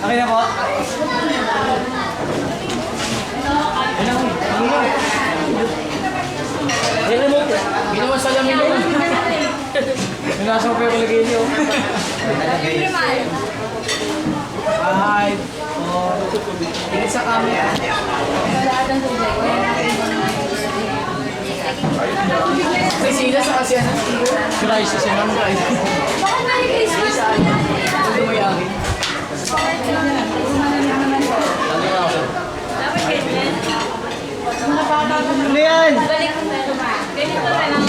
Okay na po. Ginawa sa lamin mo. Minasa mo pa yung kalagay niyo. Hi. Tingin sa camera. May sila sa kasi ano? Si Rice, si Ma'am Rice. Baka Merry Christmas po yan. Ito may akin. Ano yan? Balik ko meron ba? Ganito na lang.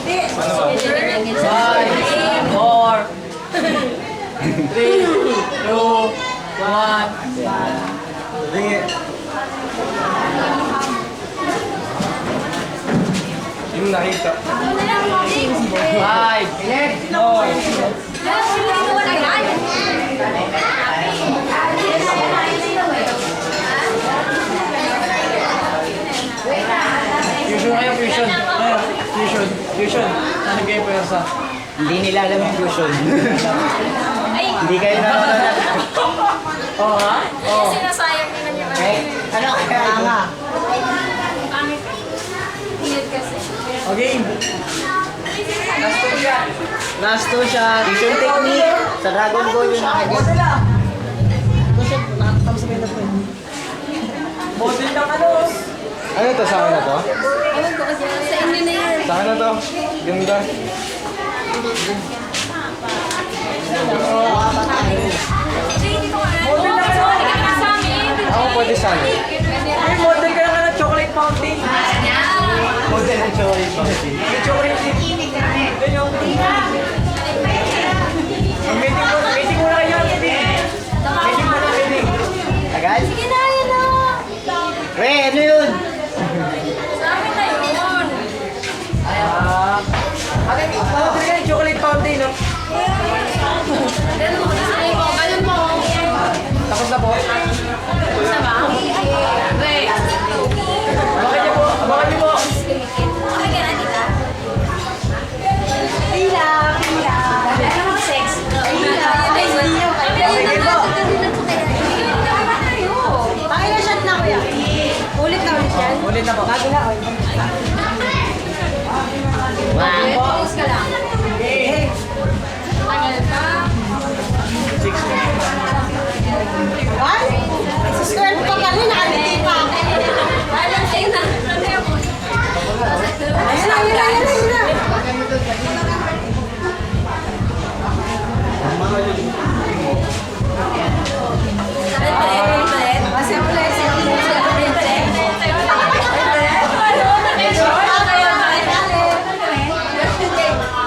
Hindi. 5, 4, 3, 2, 1. Ring it. Yung nakita. 5, 4. Fusion kayo, fusion. Fusion. Ano kayo pwersa? Hindi nila alam yung fusion. Hindi kayo na. Oo ha? Oo. Sinasayang nila niya. Ano kaya nga? Pangit. Tingin kasi. Okay. Last two siya. Fusion technique. Sa Dragon Ball yung nakagyan. Model ng ano? Ano to? Sa akin na to? Ewan ko kasi sa inyo na yan. Sa akin na to? Ganda. Ako pwede sa akin. Ay, model ka naman ng chocolate fountain. Model ng chocolate fountain. Yung chocolate chip. Yan yung... Meeting mo na kayo. Meeting mo na, meeting. Agad? Sige na, yan na. Re, ano yun? Sa amin na yun. Model ka ng chocolate fountain, no? Ganun mo na sa'yo mo. Ganun mo. Tapos na po. Gusto ba? Wait. Abangan niyo po. Abangan niyo po. Okay ka na, tita? Pila. Ano mo sex? Pila. Okay po. Bakit na shot na kuya? Ulit na ulit yan? Ulit na po. Bago na. Wow. Pause ka lang. Tagal pa. 6 minutes. Subscribe pa kami, nakalitin pa. Alam sa'yo na. Ayun na.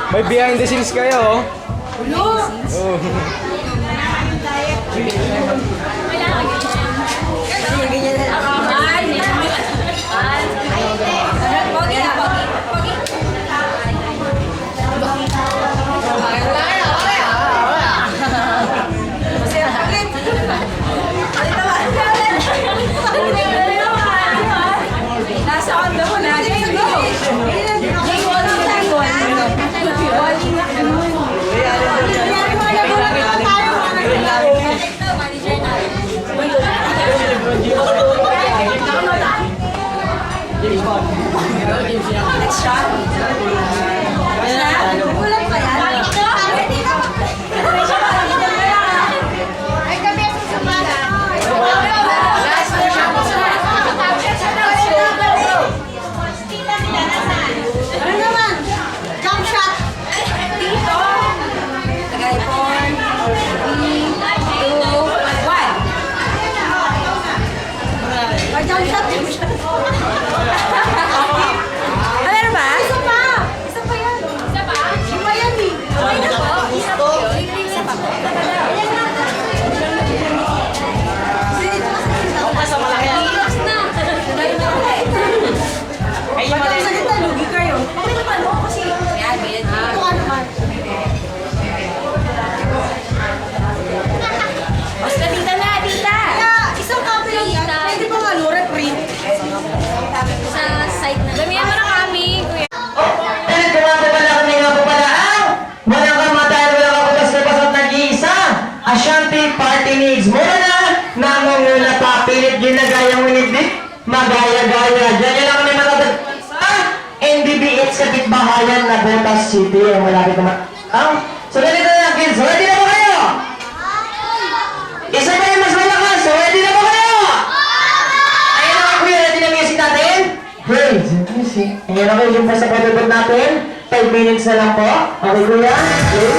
May behind the scenes kayo, oh. Oh. Nasa onda mo na. Let's go. Ano ba? Isa pa! Isa pa yan! Isa pa? Iba yan eh! Okay na po! Isa pa yun? Isa pa po? Ako pa sa malaki. Relax na! Dahil na ako eh! Ay, yung malaki. Sakit na, lugi kayo! Okay naman mo kasi... Yan, yan. Ito ka naman! Basta tita na, tita! Isang copy lang yan. Pwede pa nga, Lore, print. Sa site na. Damihan mo na kami, kuya. At kumapapala kami nga po pala ang walang kamatayan, walang kaputas na pasat nag-iisa. Ashanti Part tinigs mo na, nangunguna pa, pilit ginagayang winigdik, magaya-gaya, dyan yan lang kami matatag sa NDBH Kapitbahayan na Botas City, ang malapit naman. So ganito na kids, ready na ba kayo? Isa pa yung mas malakas, so ready na ba kayo? Ayun na kuya, ready na music natin? Praise and music. Ayun na kayo, yung pa sa pagdagot natin, 5 minutes na lang po. Okay kuya? Okay.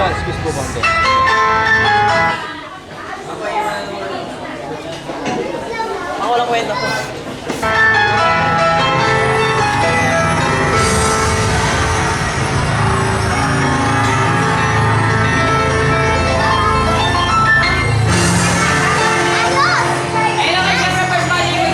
Excuse po, Bante. Ako lang kwenta po. Ayun lang, syempre, first body yung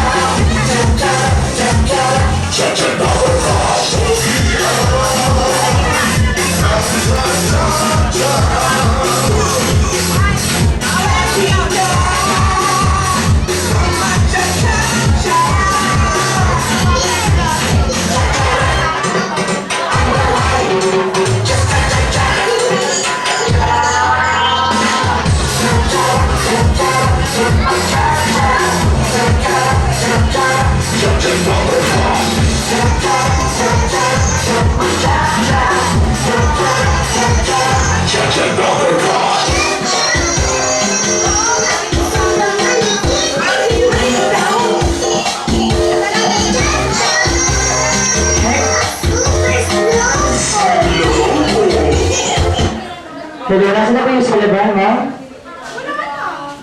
Hello, nasa na po yung celebrant, ma'am?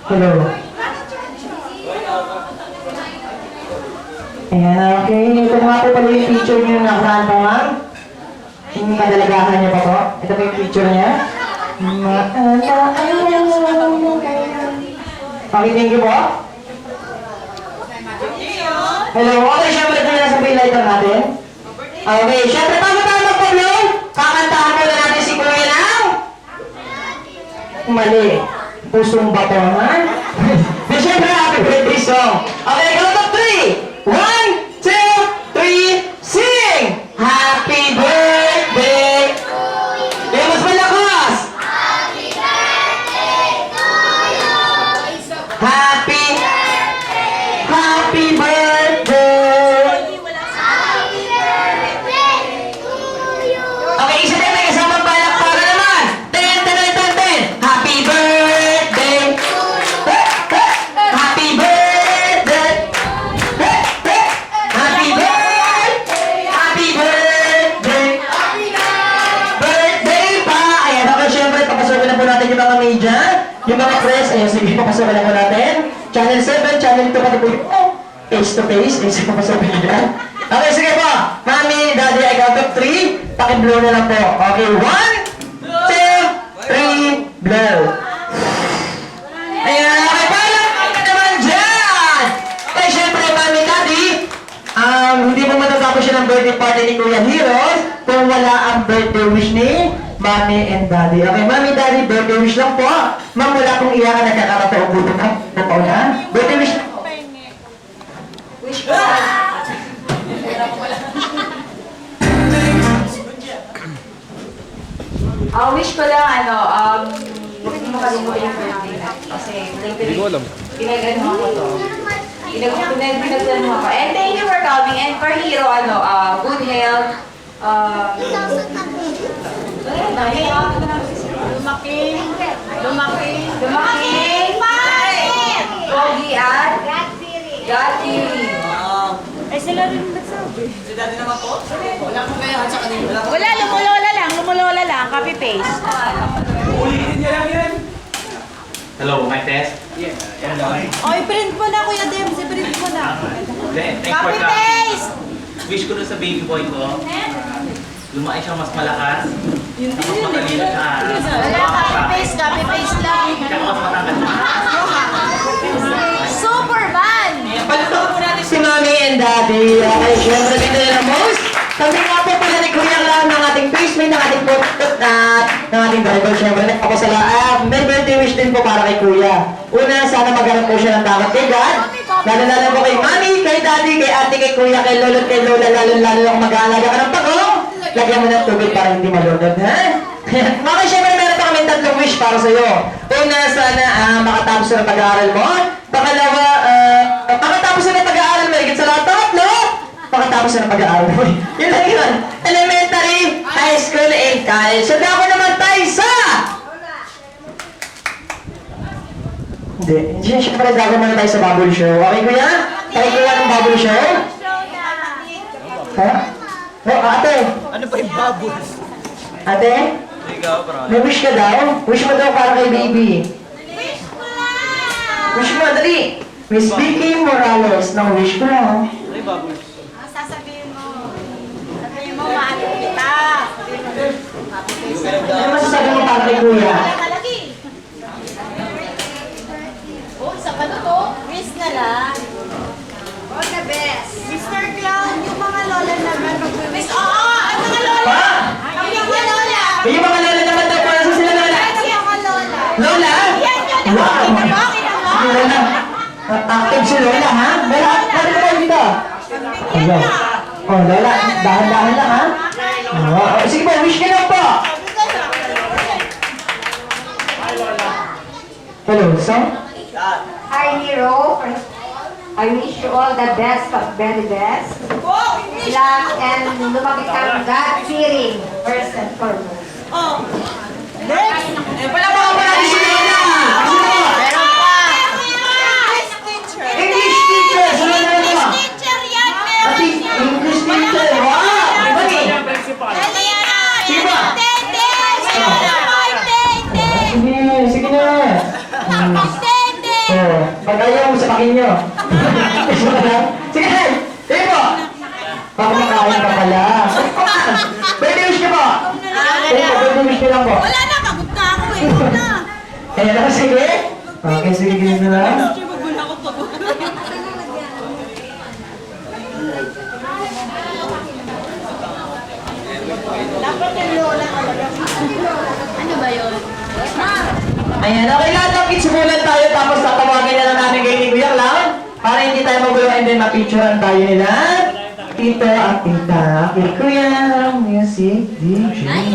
Hello. Ayan, okay. Ito nga po pala yung picture niyo na nakaraan po, ma'am. Yung kadalagahan niya pa po. Ito po yung picture niya. Okay, thank you po. Hello, okay, syempre ito na nasa paylighter natin. Okay, syempre bago tayo mag-vlog, kakantahan muna natin si Kuya Lang. Mali. Pusong bato naman. Di syempre, happy birthday song. Okay, count of 3. 1, 2, 3, sing! Happy birthday! Kaya mas malakas! Happy birthday! Okay, isa din may kasamang palakpakan naman. 10, 10, 10, 10. Happy birthday! Happy birthday! Happy birthday! Happy birthday! Birthday pa! Ayan, okay, syempre, papasokin na po natin yung mga media, yung mga press. Ayan, sige, papasokin na po natin. Channel 7, Channel 2, pati po yung face to face. Ayan, sige, papasokin nyo dyan. Okay, sige po. Mami, Daddy, I count of 3. Paki-blow na lang po. Okay, 1, 2, 3, blow. Ayan, okay, palakpakan ka naman dyan! Okay, syempre, Mami, Daddy, hindi mo matatapos siya ng birthday party ni Kuya Heroes kung wala ang birthday wish ni Mami and Daddy. Okay, Mami, Daddy, birthday wish lang po. Ma'am, wala pong iyakan, nagkakaroon po na. Napaunahan. Birthday wish lang po. Wish ko. Wish ko lang, huwag mo makalimutan yung birthday na. Kasi, pinag-ano ako to. Pinag-ano ako. And thank you for coming. And for Hero, good health. Lumaking. Pogi at God-fearing. Ay, sila rin nagsabi. Si Daddy naman po? Wala po kaya at sa kanila. Wala, lumulola lang, copy-paste. Hello, my test. Oy, print mo na, Kuya Debs, print mo na. Thanks for coming. Copy-paste! Wish ko na sa baby boy ko. Lumaki siyang mas malakas. Mas matalino siya. Wala, copy-paste lang. Tsaka mas matanggal. Superman! Palito po natin si Mami and Daddy. Okay, syempre dito na most. Kami nga po pala ni Kuya Lang ng ating placement, ng ating photot at ng ating driver. Syempre, nagpapasalamat. May birthday wish din po para kay Kuya. Una, sana maghanap po siya ng takot kay God. Lalo-lalo po kay Mami, kay Daddy, kay Ate, kay Kuya, kay Lolo, kay Lola. Lalo-lalo kung mag-aalaga ka ng pagong. Lagyan mo ng tubig para hindi malunod, ha? Mami, syempre meron pa kami 3 wish para sa'yo. Una, sana makatapos na ng pag-aaral mo. Pangalawa, makatapos na ng pag-aaral mo. Higit sa lahat, 3, makatapos na ng pag-aaral mo. Yun lang yun. Elementary, high school, and college. So, dako naman tayo sa... Hindi. Siyempre, dako naman tayo sa bubble show. Okay, Kuya? Tayo kuha ng bubble show? Ha? Oh, ate. Ano ba yung bubbles? Ate? May wish ka daw? Wish mo daw para kay baby. Wish mo, dali. Miss Vicky Morales ng wish ko lang. Sasabihin mo, mahal kita. Ano masasabi mo para kay Kuya? Malaki. Oh, isa pa na to. Miss na lang. All the best. Mr. Clown, yung mga lola naman mag-wish. Oo, ang mga lola. Pa? Ang mga lola. Yung mga lola naman daw para sa sila lola. Ang mga lola. Lola? Yan yun. Wow. Kita mo? Si Lola. Active si Lola, ha? Lola, ano ba dito? Ayan. Oh, Lola, dahan-dahan lang, ha? Oh, sige po, wish ka lang po. Hello, song? Hi, Hero. I wish you all the best of very best. Lang and lumaki kang God-fearing first and foremost. Palakpakan mo natin si Lola! Meron pa. English teacher! Sino na ito? Teacher yan. Ati, English teacher! Wow! Iba ni? Dali yan. Sige ba? Tete. akin nyo. Gusto ka lang? Sige, sige po. Pakumakain ka pala. Pwede wish niyo po. Pwede wish niyo lang po. Wala na, pagod na ako eh. Huwag na. Ayan na, sige. Okay, sige, ganyan na lang. Ano ba yun? Ayan, okay lahat ng kids, simulan tayo tapos tatawagin na lang namin kay ni Kuya Clown para hindi tayo magulo and then mapicturean tayo nila. Tito at tita, kay Kuya, music, DJ. Ay,